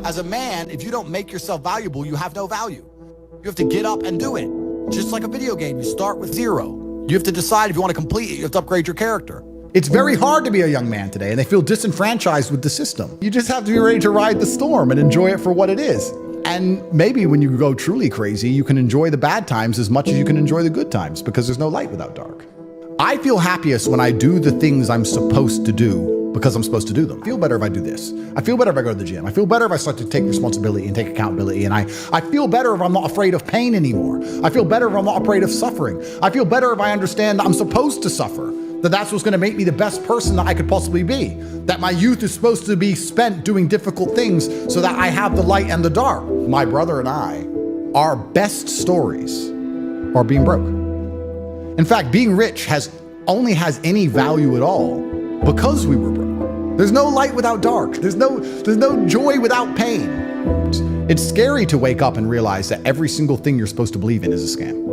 As a man, if you don't make yourself valuable, you have no value. You have to get up and do it. Just like a video game, you start with 0. You have to decide if you want to complete it. You have to upgrade your character. It's very hard to be a young man today, and they feel disenfranchised with the system. You just have to be ready to ride the storm and enjoy it for what it is. And maybe when you go truly crazy, you can enjoy the bad times as much as you can enjoy the good times, because there's no light without dark. I feel happiest when I do the things I'm supposed to do because I'm supposed to do them. I feel better if I do this. I feel better if I go to the gym. I feel better if I start to take responsibility and take accountability. And I feel better if I'm not afraid of pain anymore. I feel better if I'm not afraid of suffering. I feel better if I understand that I'm supposed to suffer, that that's what's going to make me the best person that I could possibly be, that my youth is supposed to be spent doing difficult things so that I have the light and the dark. My brother and I, our best stories are being broke. In fact, being rich only has any value at all because we were broke. There's no light without dark. There's no joy without pain. It's scary to wake up and realize that every single thing you're supposed to believe in is a scam.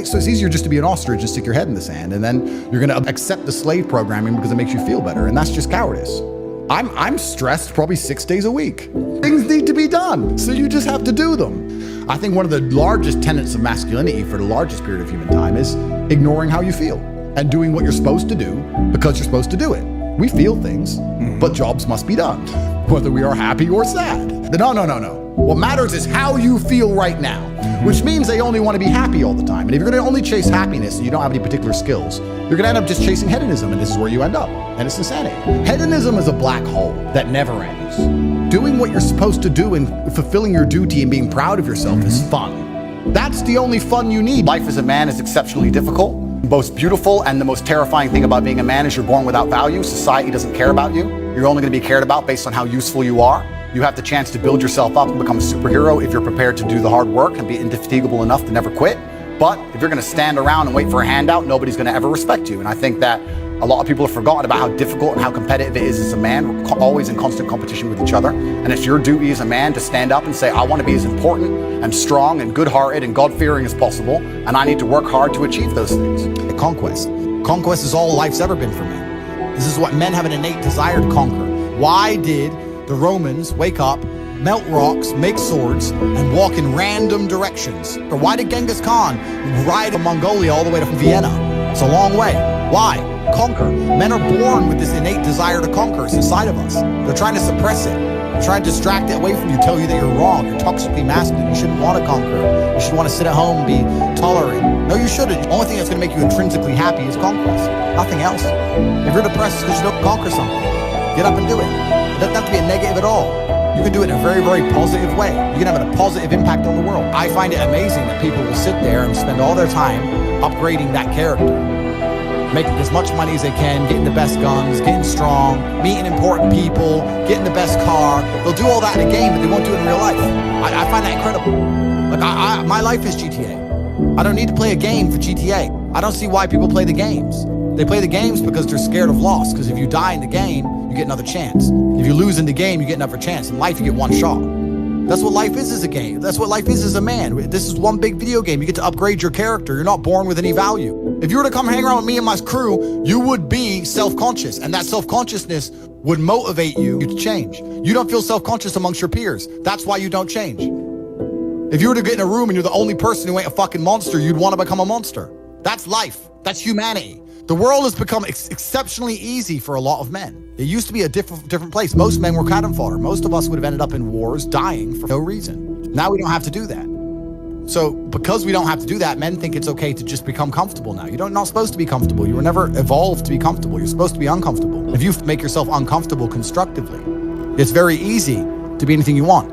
So it's easier just to be an ostrich and stick your head in the sand, and then you're gonna accept the slave programming because it makes you feel better, and that's just cowardice. I'm stressed probably 6 days a week. Things need to be done, so you just have to do them. I think one of the largest tenets of masculinity for the largest period of human time is ignoring how you feel and doing what you're supposed to do because you're supposed to do it. We feel things, but jobs must be done, whether we are happy or sad. No. What matters is how you feel right now, which means they only want to be happy all the time. And if you're going to only chase happiness and you don't have any particular skills, you're going to end up just chasing hedonism, and this is where you end up. And it's insanity. Hedonism is a black hole that never ends. Doing what you're supposed to do and fulfilling your duty and being proud of yourself is fun. That's the only fun you need. Life as a man is exceptionally difficult. The most beautiful and the most terrifying thing about being a man is you're born without value. Society doesn't care about you. You're only going to be cared about based on how useful you are. You have the chance to build yourself up and become a superhero if you're prepared to do the hard work and be indefatigable enough to never quit. But if you're going to stand around and wait for a handout, nobody's going to ever respect you. And I think that a lot of people have forgotten about how difficult and how competitive it is as a man. We're always in constant competition with each other. And it's your duty as a man to stand up and say, I want to be as important and strong and good-hearted and God-fearing as possible, and I need to work hard to achieve those things. Conquest. Conquest is all life's ever been for men. This is what men have an innate desire to conquer. Why did the Romans wake up, melt rocks, make swords, and walk in random directions? Or why did Genghis Khan ride from Mongolia all the way to Vienna? It's a long way. Why? Conquer. Men are born with this innate desire to conquer. It's inside of us. They're trying to suppress it. They're trying to distract it away from you, tell you that you're wrong. You're toxically masculine. You shouldn't want to conquer. You should want to sit at home and be tolerant. No, you shouldn't. The only thing that's going to make you intrinsically happy is conquest. Nothing else. If you're depressed, it's because you don't conquer something. Get up and do it. It doesn't have to be a negative at all. You can do it in a very, very positive way. You can have a positive impact on the world. I find it amazing that people will sit there and spend all their time upgrading that character, making as much money as they can, getting the best guns, getting strong, meeting important people, getting the best car. They'll do all that in a game, but they won't do it in real life. I find that incredible. Like my life is GTA. I don't need to play a game for GTA. I don't see why people play the games. They play the games because they're scared of loss, because if you die in the game, you get another chance. If you lose in the game, you get another chance. In life, you get one shot. That's what life is as a game. That's what life is as a man. This is one big video game. You get to upgrade your character. You're not born with any value. If you were to come hang around with me and my crew, you would be self-conscious, and that self-consciousness would motivate you to change. You don't feel self-conscious amongst your peers. That's why you don't change. If you were to get in a room and you're the only person who ain't a fucking monster, you'd want to become a monster. That's life. That's humanity. The world has become exceptionally easy for a lot of men. It used to be a different place. Most men were cannon fodder. Most of us would have ended up in wars, dying for no reason. Now we don't have to do that. So because we don't have to do that, men think it's okay to just become comfortable now. You're not supposed to be comfortable. You were never evolved to be comfortable. You're supposed to be uncomfortable. If you make yourself uncomfortable constructively, it's very easy to be anything you want.